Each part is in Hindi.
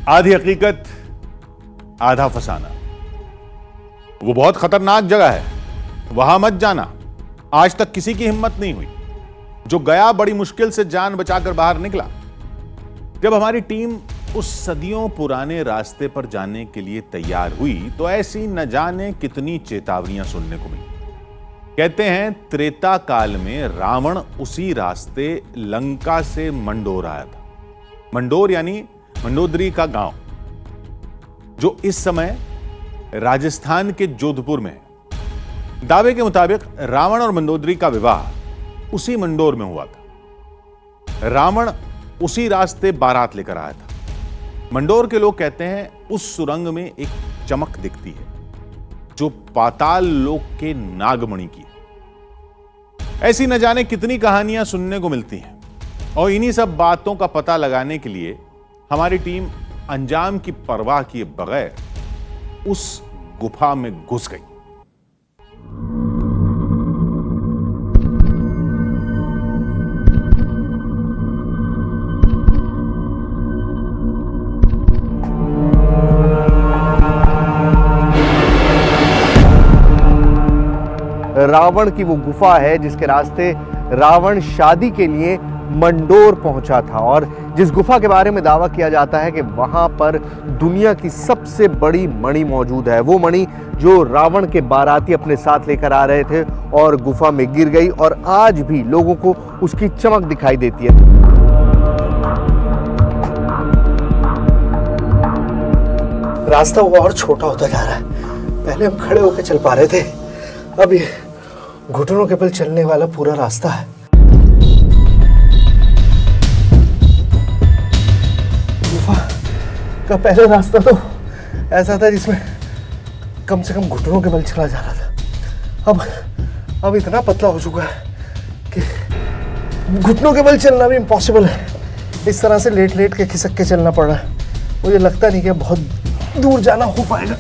आधी हकीकत आधा फसाना। वो बहुत खतरनाक जगह है, वहां मत जाना। आज तक किसी की हिम्मत नहीं हुई। जो गया बड़ी मुश्किल से जान बचाकर बाहर निकला। जब हमारी टीम उस सदियों पुराने रास्ते पर जाने के लिए तैयार हुई तो ऐसी न जाने कितनी चेतावनियां सुनने को मिली। कहते हैं त्रेता काल में रावण उसी रास्ते लंका से मंडोर आया था। मंडोर यानी मंडोदरी का गांव, जो इस समय राजस्थान के जोधपुर में है। दावे के मुताबिक रावण और मंडोदरी का विवाह उसी मंडोर में हुआ था। रावण उसी रास्ते बारात लेकर आया था। मंडोर के लोग कहते हैं उस सुरंग में एक चमक दिखती है जो पाताल लोक के नागमणि की है। ऐसी न जाने कितनी कहानियां सुनने को मिलती हैं और इन्हीं सब बातों का पता लगाने के लिए हमारी टीम अंजाम की परवाह किए बगैर उस गुफा में घुस गई। रावण की वो गुफा है जिसके रास्ते रावण शादी के लिए मंडोर पहुंचा था और जिस गुफा के बारे में दावा किया जाता है कि वहां पर दुनिया की सबसे बड़ी मणि मौजूद है। वो मणि जो रावण के बाराती अपने साथ लेकर आ रहे थे और गुफा में गिर गई और आज भी लोगों को उसकी चमक दिखाई देती है। रास्ता वो और छोटा होता जा रहा है। पहले हम खड़े होकर चल पा रहे थे, अब ये घुटनों के बल चलने वाला पूरा रास्ता है। गुफा का पहले रास्ता तो ऐसा था जिसमें कम से कम घुटनों के बल चला जा रहा था। अब इतना पतला हो चुका है कि घुटनों के बल चलना भी इम्पॉसिबल है। इस तरह से लेट लेट के खिसक के चलना पड़ रहा है। मुझे लगता नहीं कि बहुत दूर जाना हो पाएगा।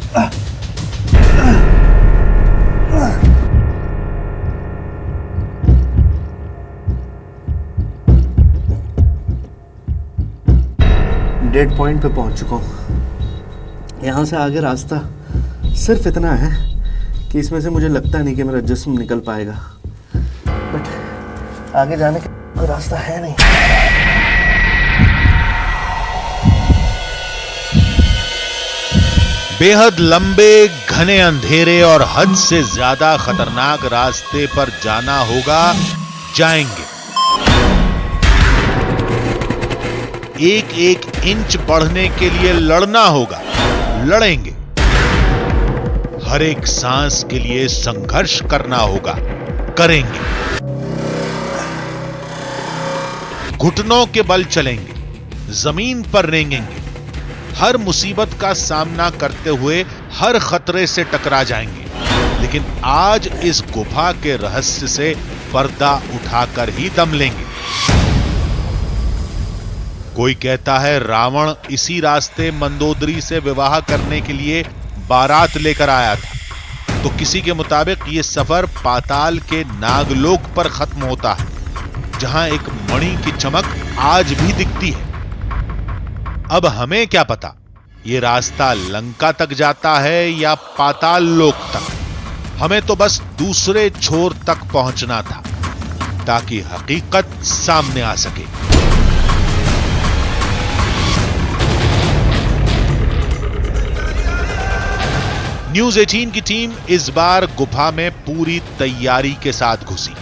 डेड पॉइंट पे पहुंच चुका हूं। यहां से आगे रास्ता सिर्फ इतना है कि इसमें से मुझे लगता नहीं कि मेरा जिस्म निकल पाएगा, बट आगे जाने का कोई रास्ता है नहीं। बेहद लंबे, घने अंधेरे और हद से ज्यादा खतरनाक रास्ते पर जाना होगा। जाएंगे। एक एक इंच बढ़ने के लिए लड़ना होगा। लड़ेंगे। हर एक सांस के लिए संघर्ष करना होगा। करेंगे। घुटनों के बल चलेंगे। जमीन पर रेंगेंगे। हर मुसीबत का सामना करते हुए हर खतरे से टकरा जाएंगे। लेकिन आज इस गुफा के रहस्य से पर्दा उठाकर ही दम लेंगे। कोई कहता है रावण इसी रास्ते मंदोदरी से विवाह करने के लिए बारात लेकर आया था, तो किसी के मुताबिक यह सफर पाताल के नागलोक पर खत्म होता है, जहां एक मणि की चमक आज भी दिखती है। अब हमें क्या पता यह रास्ता लंका तक जाता है या पाताल लोक तक। हमें तो बस दूसरे छोर तक पहुंचना था ताकि हकीकत सामने आ सके। न्यूज 18 की टीम इस बार गुफा में पूरी तैयारी के साथ घुसी।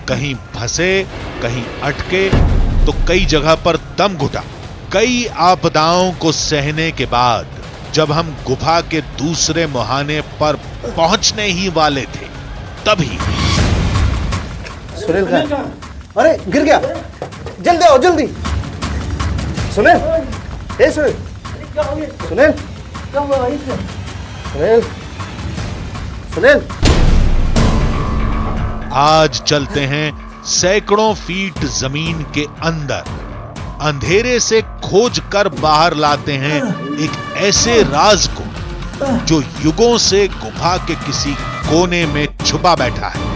कहीं फंसे, कहीं अटके, तो कई जगह पर दम घुटा। कई आपदाओं को सहने के बाद जब हम गुफा के दूसरे मुहाने पर पहुंचने ही वाले थे, तभी सुनील का, अरे गिर गया, जल्दी आओ जल्दी। सुनील, ए सुनील, सुनील, सुनील, सुनील। आज चलते हैं सैकड़ों फीट जमीन के अंदर। अंधेरे से खोज कर बाहर लाते हैं एक ऐसे राज को जो युगों से गुफा के किसी कोने में छुपा बैठा है।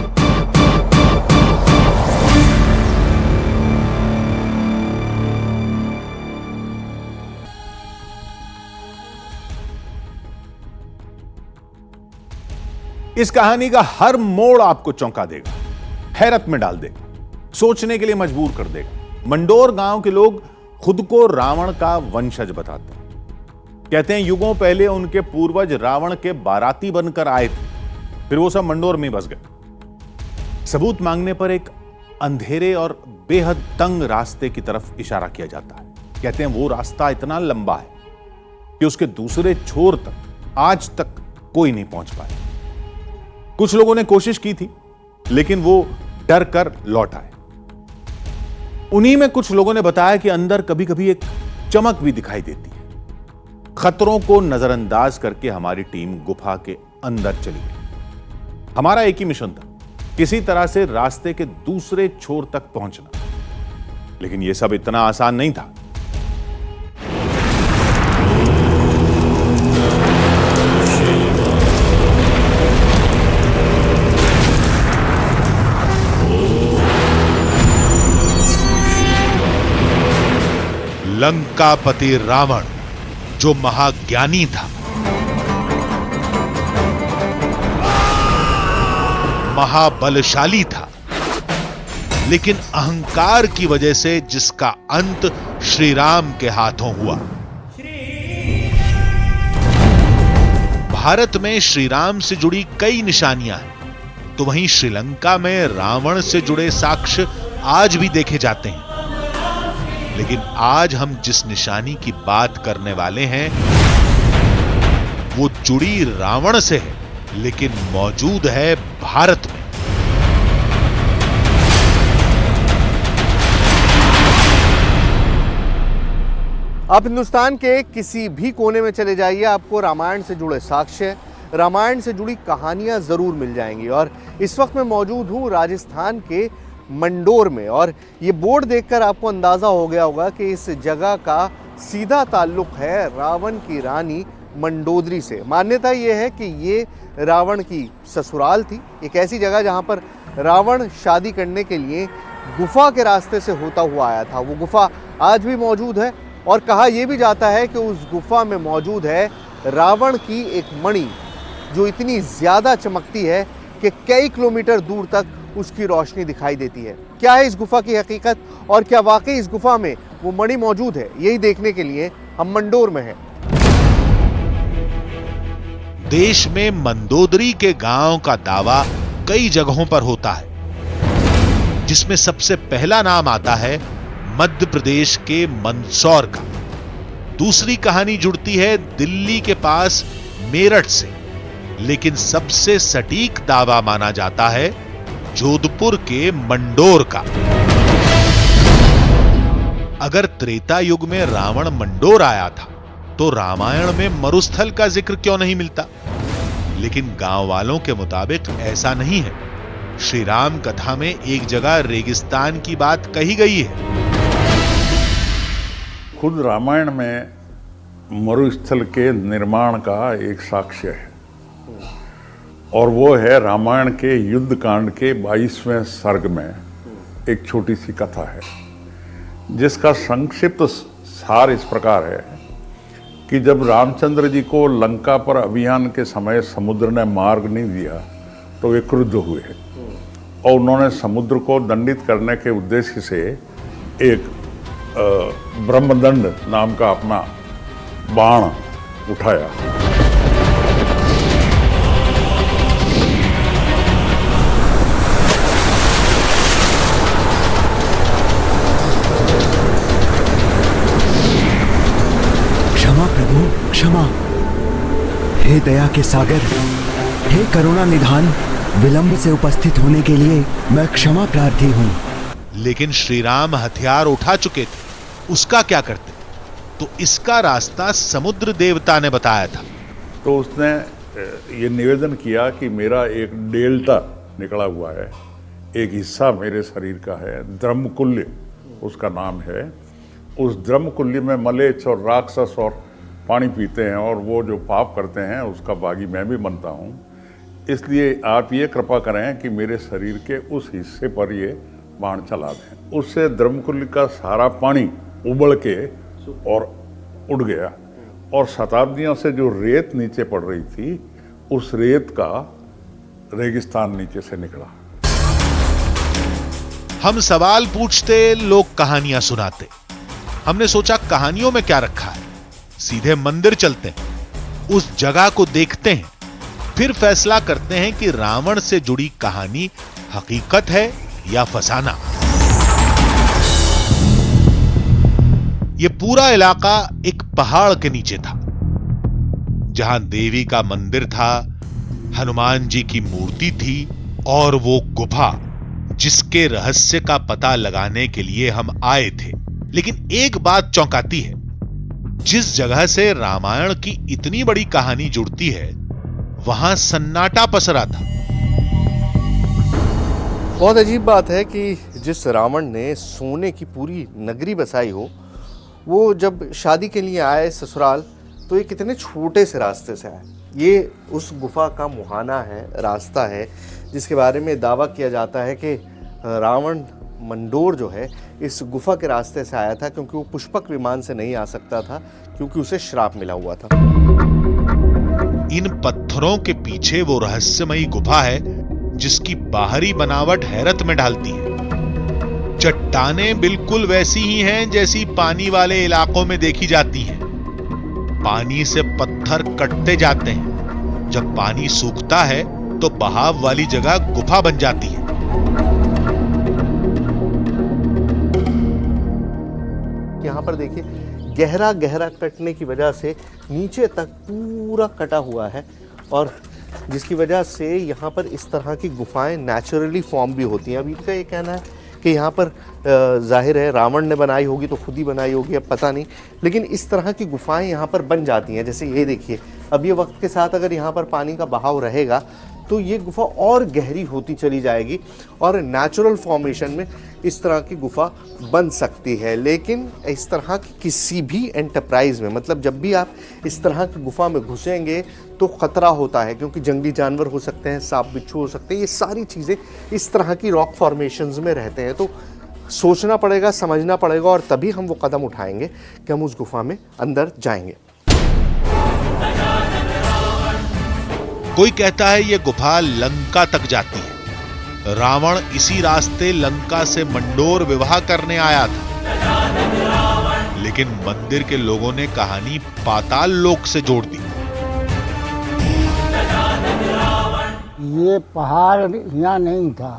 इस कहानी का हर मोड़ आपको चौंका देगा, हैरत में डाल देगा, सोचने के लिए मजबूर कर देगा। मंडोर गांव के लोग खुद को रावण का वंशज बताते हैं। कहते हैं युगों पहले उनके पूर्वज रावण के बाराती बनकर आए थे, फिर वो सब मंडोर में बस गए। सबूत मांगने पर एक अंधेरे और बेहद तंग रास्ते की तरफ इशारा किया जाता है। कहते हैं वो रास्ता इतना लंबा है कि उसके दूसरे छोर तक आज तक कोई नहीं पहुंच पाया। कुछ लोगों ने कोशिश की थी, लेकिन वो डर कर लौट आए। उन्हीं में कुछ लोगों ने बताया कि अंदर कभी कभी एक चमक भी दिखाई देती है। खतरों को नजरअंदाज करके हमारी टीम गुफा के अंदर चली गई। हमारा एक ही मिशन था, किसी तरह से रास्ते के दूसरे छोर तक पहुंचना। लेकिन यह सब इतना आसान नहीं था। लंकापति रावण जो महाज्ञानी था, महाबलशाली था, लेकिन अहंकार की वजह से जिसका अंत श्री राम के हाथों हुआ। भारत में श्री राम से जुड़ी कई निशानियां हैं, तो वहीं श्रीलंका में रावण से जुड़े साक्ष्य आज भी देखे जाते हैं। लेकिन आज हम जिस निशानी की बात करने वाले हैं वो जुड़ी रावण से है, लेकिन मौजूद है भारत में। आप हिंदुस्तान के किसी भी कोने में चले जाइए, आपको रामायण से जुड़े साक्ष्य, रामायण से जुड़ी कहानियां जरूर मिल जाएंगी। और इस वक्त मैं मौजूद हूं राजस्थान के मंडोर में, और ये बोर्ड देखकर आपको अंदाज़ा हो गया होगा कि इस जगह का सीधा ताल्लुक है रावण की रानी मंडोदरी से। मान्यता ये है कि ये रावण की ससुराल थी, एक ऐसी जगह जहाँ पर रावण शादी करने के लिए गुफा के रास्ते से होता हुआ आया था। वो गुफा आज भी मौजूद है, और कहा यह भी जाता है कि उस गुफा में मौजूद है रावण की एक मणि, जो इतनी ज़्यादा चमकती है कि कई किलोमीटर दूर तक उसकी रोशनी दिखाई देती है। क्या है इस गुफा की हकीकत, और क्या वाकई इस गुफा में वो मणि मौजूद है, यही देखने के लिए हम मंडोर में हैं। देश में मंदोदरी के गांव का दावा कई जगहों पर होता है, जिसमें सबसे पहला नाम आता है मध्य प्रदेश के मंदसौर का। दूसरी कहानी जुड़ती है दिल्ली के पास मेरठ से, लेकिन सबसे सटीक दावा माना जाता है जोधपुर के मंडोर का। अगर त्रेता युग में रावण मंडोर आया था, तो रामायण में मरुस्थल का जिक्र क्यों नहीं मिलता? लेकिन गांव वालों के मुताबिक ऐसा नहीं है। श्री राम कथा में एक जगह रेगिस्तान की बात कही गई है। खुद रामायण में मरुस्थल के निर्माण का एक साक्ष्य है, और वो है रामायण के युद्ध कांड के 22वें सर्ग में एक छोटी सी कथा है, जिसका संक्षिप्त सार इस प्रकार है कि जब रामचंद्र जी को लंका पर अभियान के समय समुद्र ने मार्ग नहीं दिया, तो वे क्रुद्ध हुए और उन्होंने समुद्र को दंडित करने के उद्देश्य से एक ब्रह्मदंड नाम का अपना बाण उठाया। क्षमा, हे दया के सागर, हे करुणा निधान, विलंब से उपस्थित होने के लिए मैं क्षमा प्रार्थी हूँ। लेकिन श्री राम हथियार उठा चुके थे, उसका क्या करते? तो इसका रास्ता समुद्र देवता ने बताया था। तो उसने ये निवेदन किया कि मेरा एक डेल्टा निकला हुआ है, एक हिस्सा मेरे शरीर का है, द्रमकुल्य उसका नाम है। उस द्रमकुल्य में मलेच्छ और राक्षस और पानी पीते हैं, और वो जो पाप करते हैं उसका बागी मैं भी बनता हूँ। इसलिए आप ये कृपा करें कि मेरे शरीर के उस हिस्से पर ये बाण चला दें। उससे द्रमकुल्य का सारा पानी उबल के और उड़ गया, और शताब्दियों से जो रेत नीचे पड़ रही थी, उस रेत का रेगिस्तान नीचे से निकला। हम सवाल पूछते, लोग कहानियां सुनाते। हमने सोचा कहानियों में क्या रखा है, सीधे मंदिर चलते हैं, उस जगह को देखते हैं, फिर फैसला करते हैं कि रावण से जुड़ी कहानी हकीकत है या फसाना। यह पूरा इलाका एक पहाड़ के नीचे था, जहां देवी का मंदिर था, हनुमान जी की मूर्ति थी और वो गुफा जिसके रहस्य का पता लगाने के लिए हम आए थे। लेकिन एक बात चौंकाती है, जिस जगह से रामायण की इतनी बड़ी कहानी जुड़ती है, वहां सन्नाटा पसरा था। बहुत अजीब बात है कि जिस रावण ने सोने की पूरी नगरी बसाई हो, वो जब शादी के लिए आए ससुराल, तो ये कितने छोटे से रास्ते से आए। ये उस गुफा का मुहाना है, रास्ता है, जिसके बारे में दावा किया जाता है कि रावण मंडोर जो है इस गुफा के रास्ते से आया था, क्योंकि वो पुष्पक विमान से नहीं आ सकता था, क्योंकि उसे श्राप मिला हुआ था। इन पत्थरों के पीछे वो रहस्यमयी गुफा है जिसकी बाहरी बनावट हैरत में डालती है। चट्टानें बिल्कुल वैसी ही हैं जैसी पानी वाले इलाकों में देखी जाती हैं। पानी से पत्थर कटते जाते हैं, जब पानी सूखता है तो बहाव वाली जगह गुफा बन जाती है। यहाँ पर देखिए, गहरा गहरा कटने की वजह से नीचे तक पूरा कटा हुआ है, और जिसकी वजह से यहाँ पर इस तरह की गुफाएं नेचुरली फॉर्म भी होती हैं। अभी का ये कहना है कि यहाँ पर जाहिर है रावण ने बनाई होगी तो खुद ही बनाई होगी, अब पता नहीं, लेकिन इस तरह की गुफाएं यहाँ पर बन जाती हैं। जैसे ये देखिए, अब ये वक्त के साथ अगर यहाँ पर पानी का बहाव रहेगा तो ये गुफा और गहरी होती चली जाएगी और नेचुरल फॉर्मेशन में इस तरह की गुफा बन सकती है। लेकिन इस तरह की किसी भी एंटरप्राइज में, मतलब जब भी आप इस तरह की गुफा में घुसेंगे तो ख़तरा होता है, क्योंकि जंगली जानवर हो सकते हैं, सांप बिच्छू हो सकते हैं, ये सारी चीज़ें इस तरह की रॉक फॉर्मेशंस में रहते हैं। तो सोचना पड़ेगा, समझना पड़ेगा, और तभी हम वो कदम उठाएंगे कि हम उस गुफा में अंदर जाएंगे। कोई कहता है यह गुफा लंका तक जाती है। रावण इसी रास्ते लंका से मंडोर विवाह करने आया था, लेकिन मंदिर के लोगों ने कहानी पाताल लोक से जोड़ दी। ये पहाड़ यहाँ नहीं था,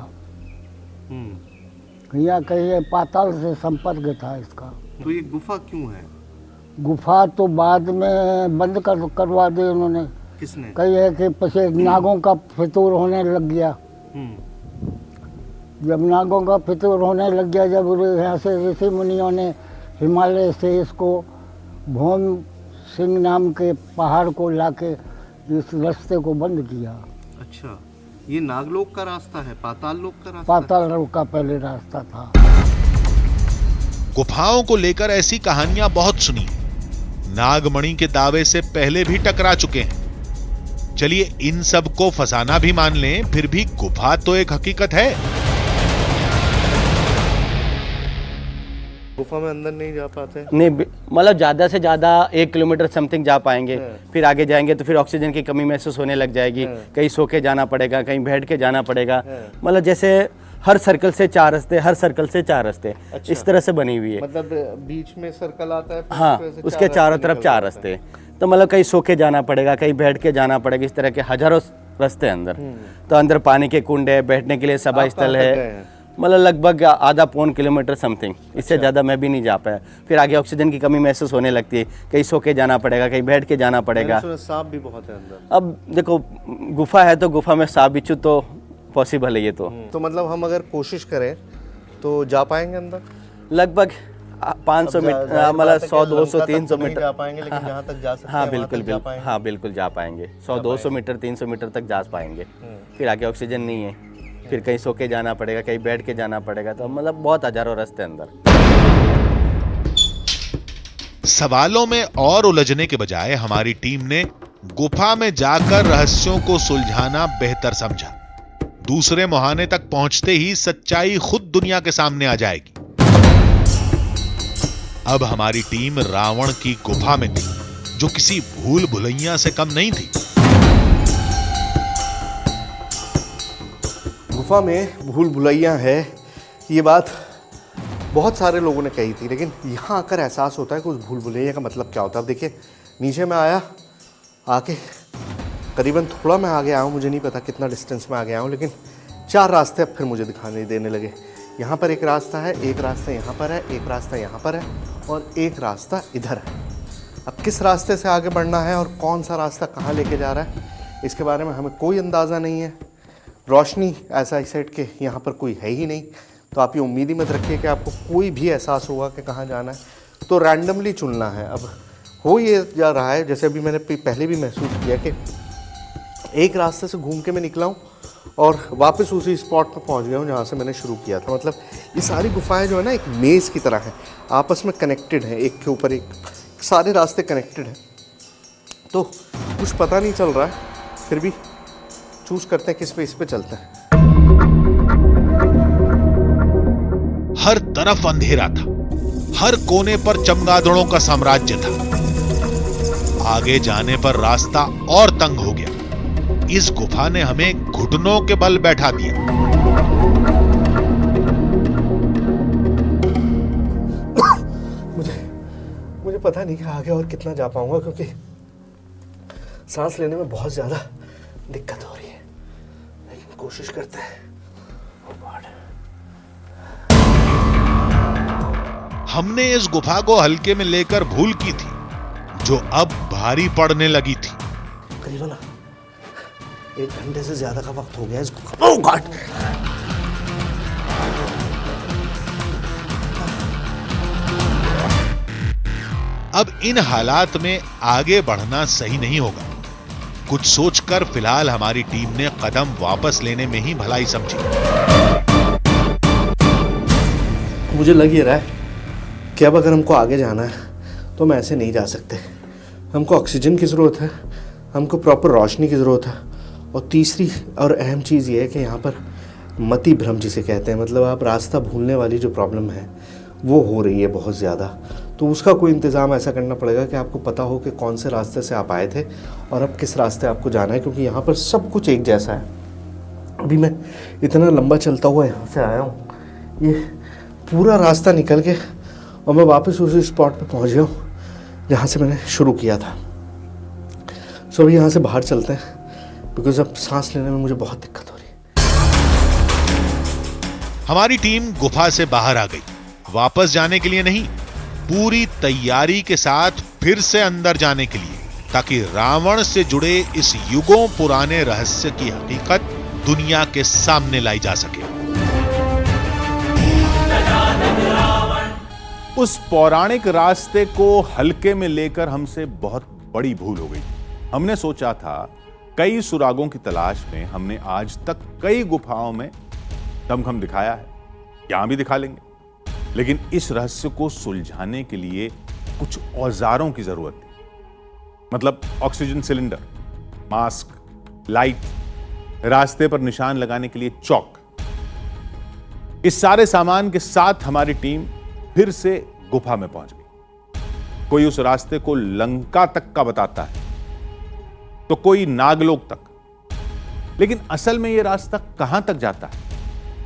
यहाँ कहीं पाताल से संपर्क था इसका। तो ये गुफा क्यों है? गुफा तो बाद में बंद करवा दी उन्होंने। किसने? कही है कि पीछे नागों का फितूर होने लग गया। जब नागों का फितूर होने लग गया, जब यहाँ से ऋषि मुनियों ने हिमालय से इसको भौम सिंह नाम के पहाड़ को लाके इस रास्ते को बंद किया। अच्छा, ये नागलोक का रास्ता है, पाताल लोक का रास्ता? पाताल लोक का पहले रास्ता था। गुफाओं को लेकर ऐसी कहानियां बहुत सुनी, नागमणि के दावे से पहले भी टकरा चुके हैं। चलिए इन सब को फसाना भी मान लें, फिर भी गुफा तो एक हकीकत है। गुफा में अंदर नहीं जा पाते? नहीं, मतलब ज़्यादा से ज़्यादा 1 किलोमीटर समथिंग जा पाएंगे। फिर आगे जाएंगे तो फिर ऑक्सीजन की कमी महसूस होने लग जाएगी। कहीं सो के जाना पड़ेगा, कहीं बैठ के जाना पड़ेगा। मतलब जैसे हर सर्कल से 4 रास्ते, हर सर्कल से 4 रास्ते। अच्छा। इस तरह से बनी हुई है। मतलब बीच में सर्कल आता है, हाँ, उसके चारों तरफ 4 रास्ते। तो मतलब कहीं सो के जाना पड़ेगा, कहीं बैठ के जाना पड़ेगा, इस तरह के हजारों रास्ते अंदर। तो अंदर पानी के कुंड है, बैठने के लिए सभा स्थल है। मतलब लगभग आधा पौन किलोमीटर समथिंग, इससे ज़्यादा मैं भी नहीं जा पाया। फिर आगे ऑक्सीजन की कमी महसूस होने लगती है, कहीं सो के जाना पड़ेगा, कहीं बैठ के जाना पड़ेगा। सांप भी बहुत है अंदर। अब देखो, गुफा है तो गुफा में सांप बिच्छू तो पॉसिबल है ये तो मतलब हम अगर कोशिश करें तो जा पाएंगे अंदर? लगभग 500 मीटर, मतलब 100, 200, 300 नहीं मीटर जा पाएंगे, लेकिन जहाँ तक जा सकते हाँ हैं वहाँ बिल्कुल तक जा बिल्कुल, पाएंगे। हाँ बिल्कुल जा पाएंगे। 100, 200 मीटर, 300 मीटर तक जा पाएंगे। फिर आगे ऑक्सीजन नहीं है, फिर कहीं सो के जाना पड़ेगा, कहीं बैठ के जाना पड़ेगा। तो मतलब बहुत हजारों रास्ते अंदर। सवालों में और उलझने के बजाय हमारी टीम ने गुफा में जाकर रहस्यों को सुलझाना बेहतर समझा। दूसरे मुहाने तक पहुंचते ही सच्चाई खुद दुनिया के सामने आ जाएगी। अब हमारी टीम रावण की गुफा में थी, जो किसी भूल भुलैया से कम नहीं थी। गुफा में भूल भुलैया है, ये बात बहुत सारे लोगों ने कही थी, लेकिन यहाँ आकर एहसास होता है कि उस भूल भुलैया का मतलब क्या होता है। अब देखिए, नीचे मैं आया, आके करीबन थोड़ा मैं आगे आया हूँ, मुझे नहीं पता कितना डिस्टेंस में आगे आया हूँ, लेकिन 4 रास्ते अब फिर मुझे दिखाने देने लगे। यहाँ पर एक रास्ता है, एक रास्ता यहाँ पर है, एक रास्ता यहाँ पर है और एक रास्ता इधर है। अब किस रास्ते से आगे बढ़ना है और कौन सा रास्ता कहाँ लेके जा रहा है, इसके बारे में हमें कोई अंदाज़ा नहीं है। रोशनी ऐसा साइड के यहाँ पर कोई है ही नहीं, तो आप ये उम्मीद ही मत रखिए कि आपको कोई भी एहसास होगा कि कहाँ जाना है, तो रैंडमली चुनना है। अब हो ये जा रहा है, जैसे अभी मैंने पहले भी महसूस किया कि एक रास्ते से घूम के मैं निकला हूँ और वापस उसी स्पॉट पर पहुँच गया हूँ जहाँ से मैंने शुरू किया था। मतलब ये सारी गुफाएं जो है ना, एक मेज़ की तरह हैं, आपस में कनेक्टेड हैं, एक के ऊपर एक, सारे रास्ते कनेक्टेड हैं। तो कुछ पता नहीं चल रहा है, फिर भी चूज़ करते हैं किस पे, इस पे चलते हैं। हर तरफ अंधेरा था, हर कोने पर चमगादड़ों का साम्राज्य था। आगे जाने पर रास्ता और तंग हो गया। इस गुफा ने हमें घुटनों के बल बैठा दिया। मुझे पता नहीं कि आगे और कितना जा पाऊंगा, क्योंकि सांस लेने में बहुत ज्यादा दिक्कत हो रही है, लेकिन कोशिश करते हैं। हमने इस गुफा को हल्के में लेकर भूल की थी, जो अब भारी पड़ने लगी थी। करीबन 1 घंटे से ज्यादा का वक्त हो गया इस गुफा। ओह गॉड! अब इन हालात में आगे बढ़ना सही नहीं होगा। कुछ सोचकर फिलहाल हमारी टीम ने कदम वापस लेने में ही भलाई समझी। मुझे लग ये रहा है कि अब अगर हमको आगे जाना है तो हम ऐसे नहीं जा सकते। हमको ऑक्सीजन की ज़रूरत है, हमको प्रॉपर रोशनी की ज़रूरत है, और तीसरी और अहम चीज़ ये है कि यहाँ पर मति भ्रम जिसे कहते हैं, मतलब आप रास्ता भूलने वाली जो प्रॉब्लम है वो हो रही है बहुत ज़्यादा। तो उसका कोई इंतज़ाम ऐसा करना पड़ेगा कि आपको पता हो कि कौन से रास्ते से आप आए थे और अब किस रास्ते आपको जाना है, क्योंकि यहाँ पर सब कुछ एक जैसा है। अभी मैं इतना लंबा चलता हुआ यहाँ से आया हूँ, ये पूरा रास्ता निकल के और मैं वापस उसी स्पॉट पे पहुँच गया हूँ जहाँ से मैंने शुरू किया था। सो अभी यहाँ से बाहर चलते हैं, बिकॉज अब सांस लेने में मुझे बहुत दिक्कत हो रही है। हमारी टीम गुफा से बाहर आ गई, वापस जाने के लिए नहीं, पूरी तैयारी के साथ फिर से अंदर जाने के लिए, ताकि रावण से जुड़े इस युगों पुराने रहस्य की हकीकत दुनिया के सामने लाई जा सके। उस पौराणिक रास्ते को हल्के में लेकर हमसे बहुत बड़ी भूल हो गई। हमने सोचा था कई सुरागों की तलाश में हमने आज तक कई गुफाओं में दमखम दिखाया है, यहां भी दिखा लेंगे, लेकिन इस रहस्य को सुलझाने के लिए कुछ औजारों की जरूरत थी। मतलब ऑक्सीजन सिलेंडर, मास्क, लाइट, रास्ते पर निशान लगाने के लिए चौक। इस सारे सामान के साथ हमारी टीम फिर से गुफा में पहुंच गई। कोई उस रास्ते को लंका तक का बताता है, तो कोई नागलोक तक, लेकिन असल में यह रास्ता कहां तक जाता है,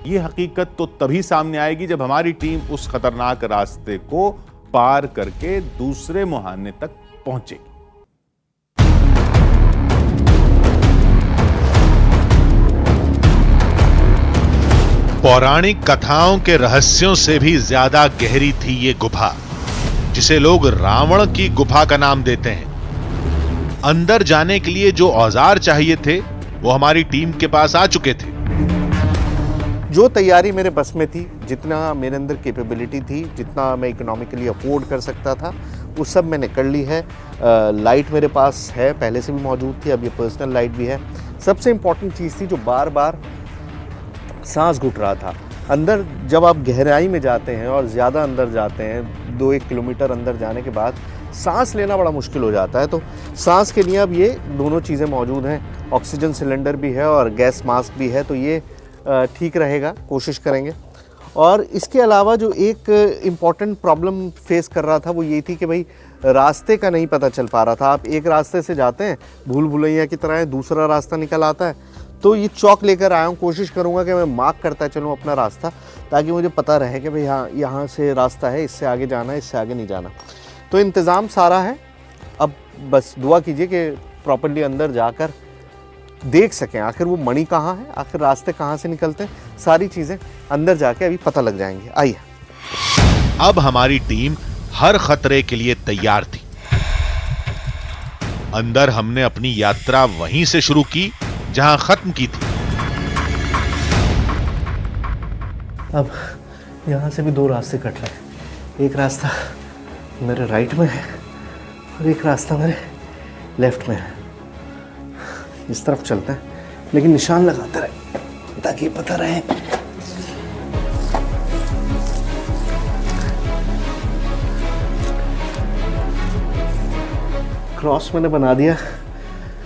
यह हकीकत तो तभी सामने आएगी जब हमारी टीम उस खतरनाक रास्ते को पार करके दूसरे मुहाने तक पहुंचेगी। पौराणिक कथाओं के रहस्यों से भी ज्यादा गहरी थी ये गुफा, जिसे लोग रावण की गुफा का नाम देते हैं। अंदर जाने के लिए जो औजार चाहिए थे वो हमारी टीम के पास आ चुके थे। जो तैयारी मेरे बस में थी, जितना मेरे अंदर कैपेबिलिटी थी, जितना मैं इकोनॉमिकली अफोर्ड कर सकता था, वो सब मैंने कर ली है। लाइट मेरे पास है, पहले से भी मौजूद थी, अब ये पर्सनल लाइट भी है। सबसे इम्पॉर्टेंट चीज़ थी जो बार बार सांस घुट रहा था। अंदर जब आप गहराई में जाते हैं और ज़्यादा अंदर जाते हैं, 2-1 किलोमीटर अंदर जाने के बाद सांस लेना बड़ा मुश्किल हो जाता है। तो सांस के लिए अब ये दोनों चीज़ें मौजूद हैं, ऑक्सीजन सिलेंडर भी है और गैस मास्क भी है, तो ये ठीक रहेगा, कोशिश करेंगे। और इसके अलावा जो एक इम्पॉर्टेंट प्रॉब्लम फेस कर रहा था वो ये थी कि भाई रास्ते का नहीं पता चल पा रहा था। आप एक रास्ते से जाते हैं, भूल भुलैया की तरह दूसरा रास्ता निकल आता है, तो ये चौक लेकर आया हूँ, कोशिश करूँगा कि मैं मार्क करता चलूँ अपना रास्ता, ताकि मुझे पता रहे कि भाई यहाँ से रास्ता है, इससे आगे जाना है, इससे आगे नहीं जाना। तो इंतज़ाम सारा है, अब बस दुआ कीजिए कि प्रॉपर्ली अंदर जाकर देख सकें आखिर वो मणि कहाँ है, आखिर रास्ते कहाँ से निकलते हैं, सारी चीज़ें अंदर जाके अभी पता लग जाएंगी। आइए। अब हमारी टीम हर खतरे के लिए तैयार थी। अंदर हमने अपनी यात्रा वहीं से शुरू की जहां खत्म की थी। अब यहाँ से भी दो रास्ते कट रहे हैं, एक रास्ता मेरे राइट में है और एक रास्ता मेरे लेफ्ट में है। इस तरफ चलते हैं, लेकिन निशान लगाते रहे ताकि पता रहे। क्रॉस मैंने बना दिया,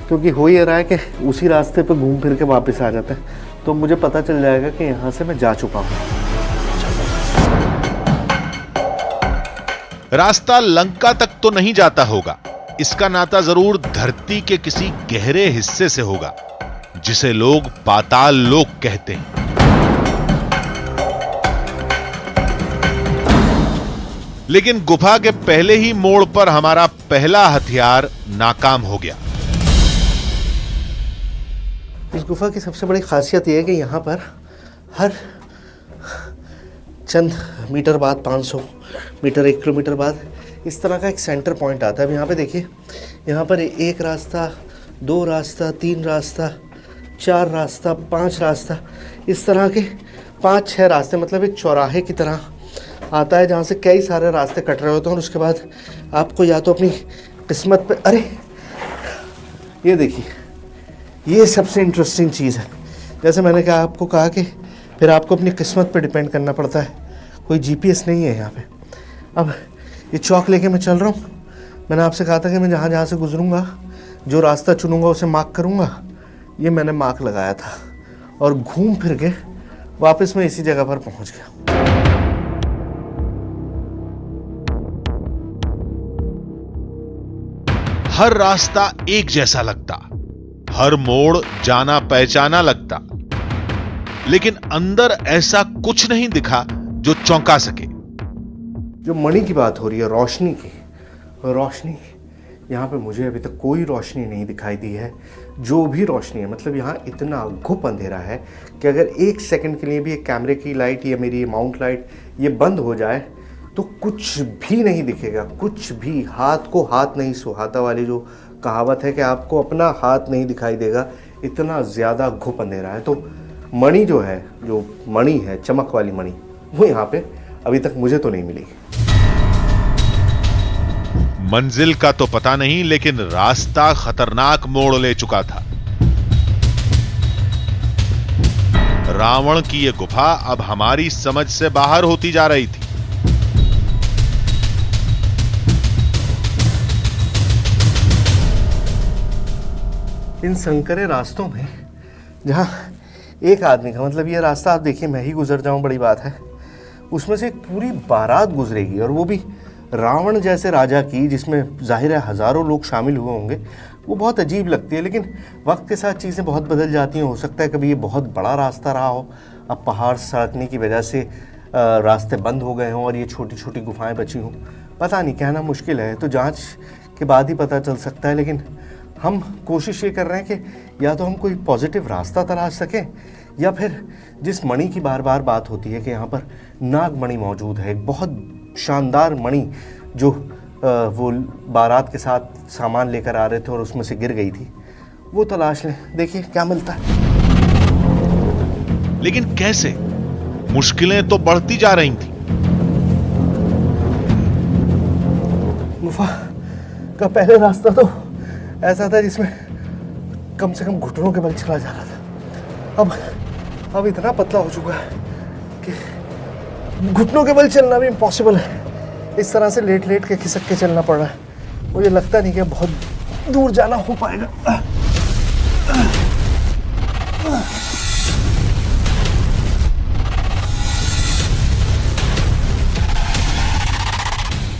क्योंकि हो ये रहा है कि उसी रास्ते पे घूम फिर के वापस आ जाता है, तो मुझे पता चल जाएगा कि यहाँ से मैं जा चुका हूँ। रास्ता लंका तक तो नहीं जाता होगा, इसका नाता जरूर धरती के किसी गहरे हिस्से से होगा, जिसे लोग पाताल लोक कहते हैं। लेकिन गुफा के पहले ही मोड़ पर हमारा पहला हथियार नाकाम हो गया। इस गुफा की सबसे बड़ी खासियत यह है कि यहाँ पर हर चंद मीटर बाद, 500 मीटर, 1 किलोमीटर बाद इस तरह का एक सेंटर पॉइंट आता है। अब यहाँ पे देखिए, यहाँ पर 1 रास्ता, 2 रास्ता, 3 रास्ता, 4 रास्ता, 5 रास्ता, इस तरह के 5-6 रास्ते, मतलब एक चौराहे की तरह आता है जहाँ से कई सारे रास्ते कट रहे होते हैं। और उसके बाद आपको या तो अपनी किस्मत पे, अरे ये देखिए, ये सबसे इंटरेस्टिंग चीज़ है। जैसे मैंने आपको कहा कि फिर आपको अपनी किस्मत पे डिपेंड करना पड़ता है, कोई जीपीएस नहीं है यहाँ पे। अब ये चौक लेके मैं चल रहा हूँ, मैंने आपसे कहा था कि मैं जहाँ जहाँ से गुजरूँगा, जो रास्ता चुनूँगा उसे मार्क करूँगा। ये मैंने मार्क लगाया था और घूम फिर के वापस मैं इसी जगह पर पहुँच गया। हर रास्ता एक जैसा लगता, हर मोड़ जाना पहचाना लगता, लेकिन अंदर ऐसा कुछ नहीं दिखा जो चौंका सके। जो मणि की बात हो रही है, रोशनी की, रोशनी यहाँ पे मुझे अभी तक कोई रोशनी नहीं दिखाई दी है। जो भी रोशनी है, मतलब यहाँ इतना घुप अंधेरा है कि अगर 1 सेकंड के लिए भी एक कैमरे की लाइट या मेरी माउंट लाइट ये बंद हो जाए तो कुछ भी नहीं दिखेगा, कुछ भी। हाथ को हाथ नहीं सुहाता वाली जो कहावत है कि आपको अपना हाथ नहीं दिखाई देगा, इतना ज़्यादा घुप अंधेरा है। तो मणि जो है, जो मणि है, चमक वाली मणि, वो यहाँ पे अभी तक मुझे तो नहीं मिली। मंजिल का तो पता नहीं, लेकिन रास्ता खतरनाक मोड़ ले चुका था। रावण की यह गुफा अब हमारी समझ से बाहर होती जा रही थी। इन संकरे रास्तों में जहाँ एक आदमी का, मतलब ये रास्ता आप देखिए, मैं ही गुजर जाऊँ बड़ी बात है, उसमें से एक पूरी बारात गुजरेगी, और वो भी रावण जैसे राजा की, जिसमें जाहिर है हज़ारों लोग शामिल हुए होंगे। वो बहुत अजीब लगती है, लेकिन वक्त के साथ चीज़ें बहुत बदल जाती हैं। हो सकता है कभी ये बहुत बड़ा रास्ता रहा हो, अब पहाड़ सड़कने की वजह से रास्ते बंद हो गए हों और ये छोटी छोटी गुफाएं बची हों, पता नहीं, कहना मुश्किल है, तो जांच के बाद ही पता चल सकता है। लेकिन हम कोशिश ये कर रहे हैं कि या तो हम कोई पॉजिटिव रास्ता तलाश सकें, या फिर जिस मणि की बार बार बात होती है कि यहाँ पर नागमणि मौजूद है, एक बहुत शानदार मणि जो वो बारात के साथ सामान लेकर आ रहे थे और उसमें से गिर गई थी, वो तलाश लें, देखिए क्या मिलता है। लेकिन कैसे? मुश्किलें तो बढ़ती जा रही थी। गुफा का पहले रास्ता तो ऐसा था जिसमें कम से कम घुटनों के बल चला जा रहा था। अब इतना पतला हो चुका है कि घुटनों के बल चलना भी इम्पॉसिबल है। इस तरह से लेट लेट के खिसक के चलना पड़ रहा है। मुझे लगता नहीं कि बहुत दूर जाना हो पाएगा।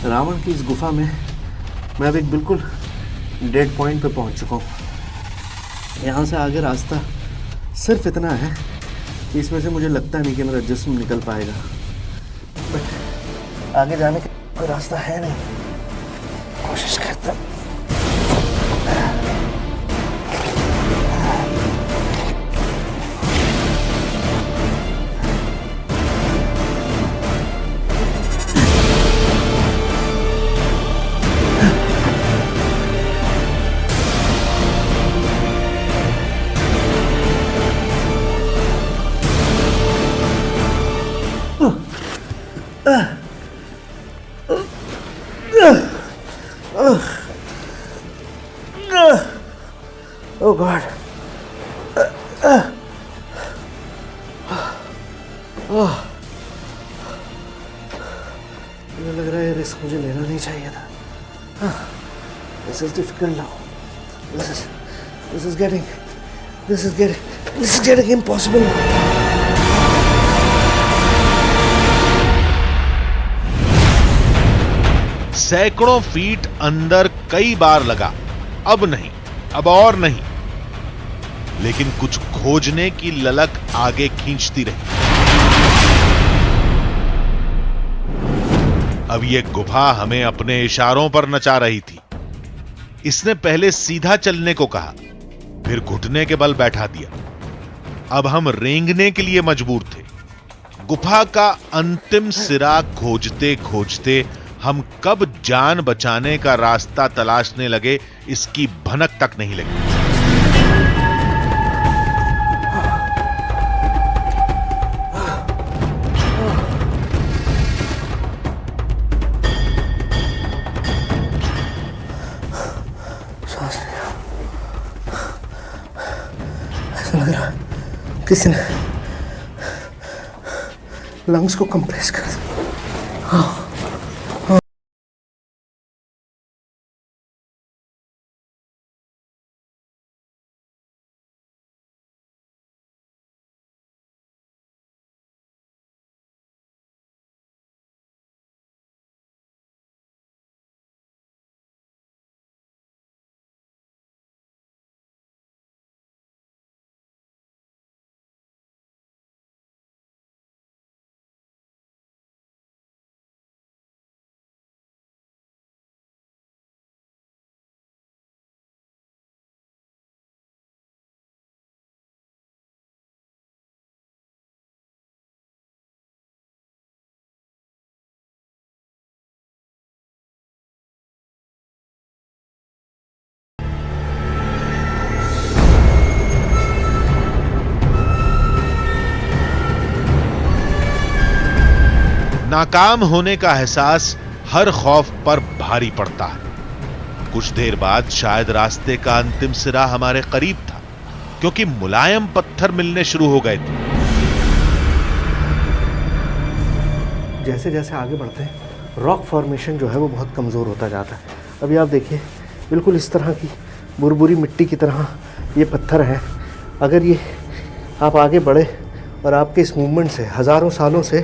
रावण की इस गुफा में मैं अब एक बिल्कुल डेड पॉइंट पे पहुंच चुका हूँ। यहाँ से आगे रास्ता सिर्फ इतना है कि इसमें से मुझे लगता नहीं कि मेरा जिस्म निकल पाएगा, बट आगे जाने का कोई रास्ता है नहीं। कोशिश करता हूं। Oh God. मुझे लग रहा है ये रिस्क मुझे लेना नहीं चाहिए था। This is difficult now. This is getting impossible. सैकड़ों फीट अंदर कई बार लगा, अब नहीं, अब और नहीं, लेकिन कुछ खोजने की ललक आगे खींचती रही। अब यह गुफा हमें अपने इशारों पर नचा रही थी। इसने पहले सीधा चलने को कहा, फिर घुटने के बल बैठा दिया। अब हम रेंगने के लिए मजबूर थे। गुफा का अंतिम सिरा खोजते खोजते हम कब जान बचाने का रास्ता तलाशने लगे, इसकी भनक तक नहीं लगी। ऐसा लग रहा किसी ने लंग्स को कंप्रेस कर दिया। नाकाम होने का एहसास हर खौफ पर भारी पड़ता है। कुछ देर बाद शायद रास्ते का अंतिम सिरा हमारे करीब था, क्योंकि मुलायम पत्थर मिलने शुरू हो गए थे। जैसे जैसे आगे बढ़ते हैं रॉक फॉर्मेशन जो है वो बहुत कमज़ोर होता जाता है। अभी आप देखिए बिल्कुल इस तरह की बुरबुरी मिट्टी की तरह ये पत्थर हैं। अगर ये आप आगे बढ़े और आपके इस मूवमेंट से हज़ारों सालों से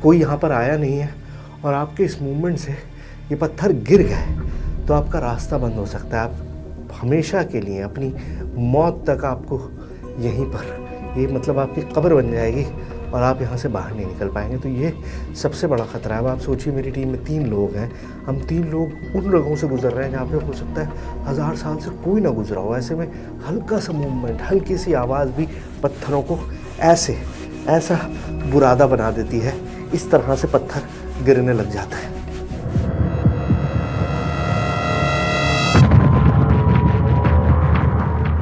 कोई यहाँ पर आया नहीं है और आपके इस मूवमेंट से ये पत्थर गिर गए तो आपका रास्ता बंद हो सकता है। आप हमेशा के लिए अपनी मौत तक आपको यहीं पर, ये मतलब आपकी कब्र बन जाएगी और आप यहाँ से बाहर नहीं निकल पाएंगे। तो ये सबसे बड़ा ख़तरा है। अब आप सोचिए मेरी टीम में 3 लोग हैं, हम 3 लोग उन जगहों से गुजर रहे हैं जहाँ पे हो सकता है 1000 साल से कोई ना गुजरा हो। ऐसे में हल्का सा मूवमेंट, हल्की सी आवाज़ भी पत्थरों को ऐसा बुरादा बना देती है। इस तरह से पत्थर गिरने लग जाता है।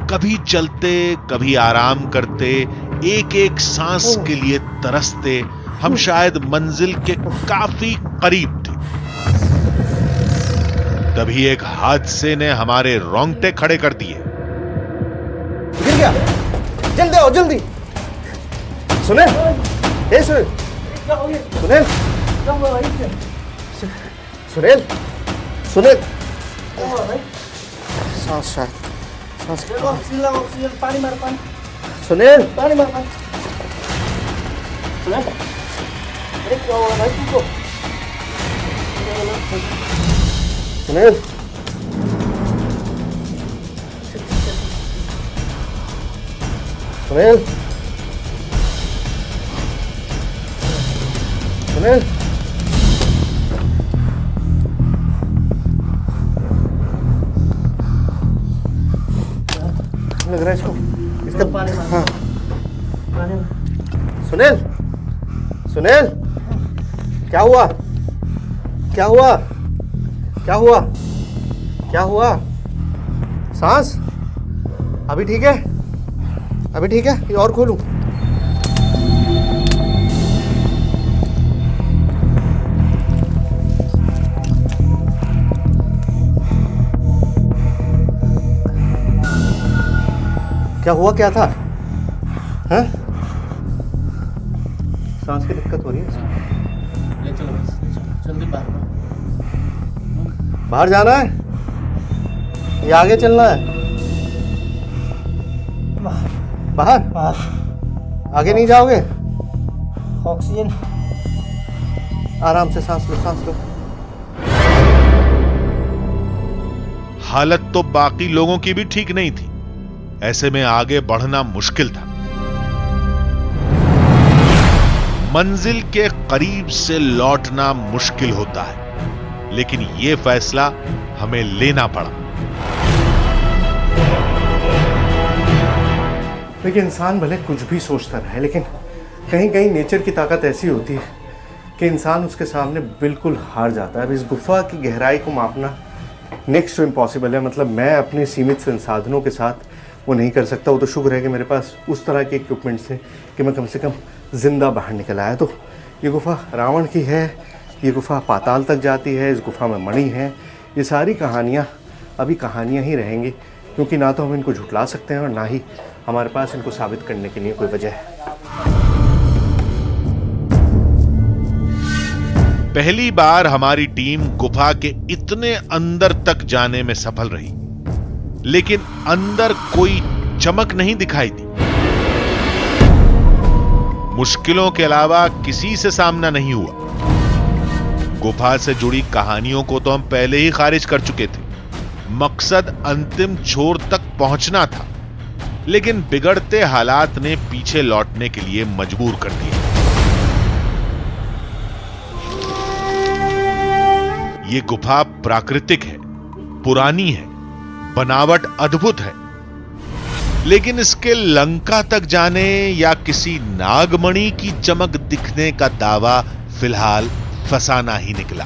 कभी चलते, कभी आराम करते, एक एक सांस के लिए तरसते, हम शायद मंजिल के काफी करीब थे। तभी एक हादसे ने हमारे रोंगटे खड़े कर दिए। गिर गया, जल्दी आओ, जल्दी। सुनील, हे सुनील, सुनील, सुनील, सुनील, सांस शायद, सांस, पानी मार, पानी, सुनील, पानी मार, पानी, सुनील, अरे क्या हुआ भाई तुमको? सुनील, सुनील, सुनील, लग रहा है इसको, इसका हाँ। सुनील, सुनील, क्या हुआ? क्या हुआ? क्या हुआ? क्या हुआ? सांस अभी ठीक है? अभी ठीक है? ये और खोलूं? क्या हुआ? क्या था? हैं? सांस की दिक्कत हो रही है? जल्दी बाहर जाना है या आगे चलना है? बाहर? आगे नहीं जाओगे? ऑक्सीजन। आराम से सांस लो, सांस लो। हालत तो बाकी लोगों की भी ठीक नहीं थी। ऐसे में आगे बढ़ना मुश्किल था। मंजिल के करीब से लौटना मुश्किल होता है, लेकिन यह फैसला हमें लेना पड़ा। देखिए, इंसान भले कुछ भी सोचता रहे, लेकिन कहीं कहीं नेचर की ताकत ऐसी होती है कि इंसान उसके सामने बिल्कुल हार जाता है। अब इस गुफा की गहराई को मापना नेक्स्ट टू इम्पॉसिबल है। मतलब मैं अपने सीमित संसाधनों के साथ वो नहीं कर सकता। वो तो शुक्र है कि मेरे पास उस तरह के इक्विपमेंट थे कि मैं कम से कम जिंदा बाहर निकल आया। तो ये गुफा रावण की है, ये गुफा पाताल तक जाती है, इस गुफा में मणि है। ये सारी कहानियाँ अभी कहानियाँ ही रहेंगी, क्योंकि ना तो हम इनको झुठला सकते हैं और ना ही हमारे पास इनको साबित करने के लिए कोई वजह है। पहली बार हमारी टीम गुफा के इतने अंदर तक जाने में सफल रही, लेकिन अंदर कोई चमक नहीं दिखाई दी। मुश्किलों के अलावा किसी से सामना नहीं हुआ। गुफा से जुड़ी कहानियों को तो हम पहले ही खारिज कर चुके थे। मकसद अंतिम छोर तक पहुंचना था, लेकिन बिगड़ते हालात ने पीछे लौटने के लिए मजबूर कर दिया। ये गुफा प्राकृतिक है, पुरानी है, बनावट अद्भुत है, लेकिन इसके लंका तक जाने या किसी नागमणि की चमक दिखने का दावा फिलहाल फसाना ही निकला।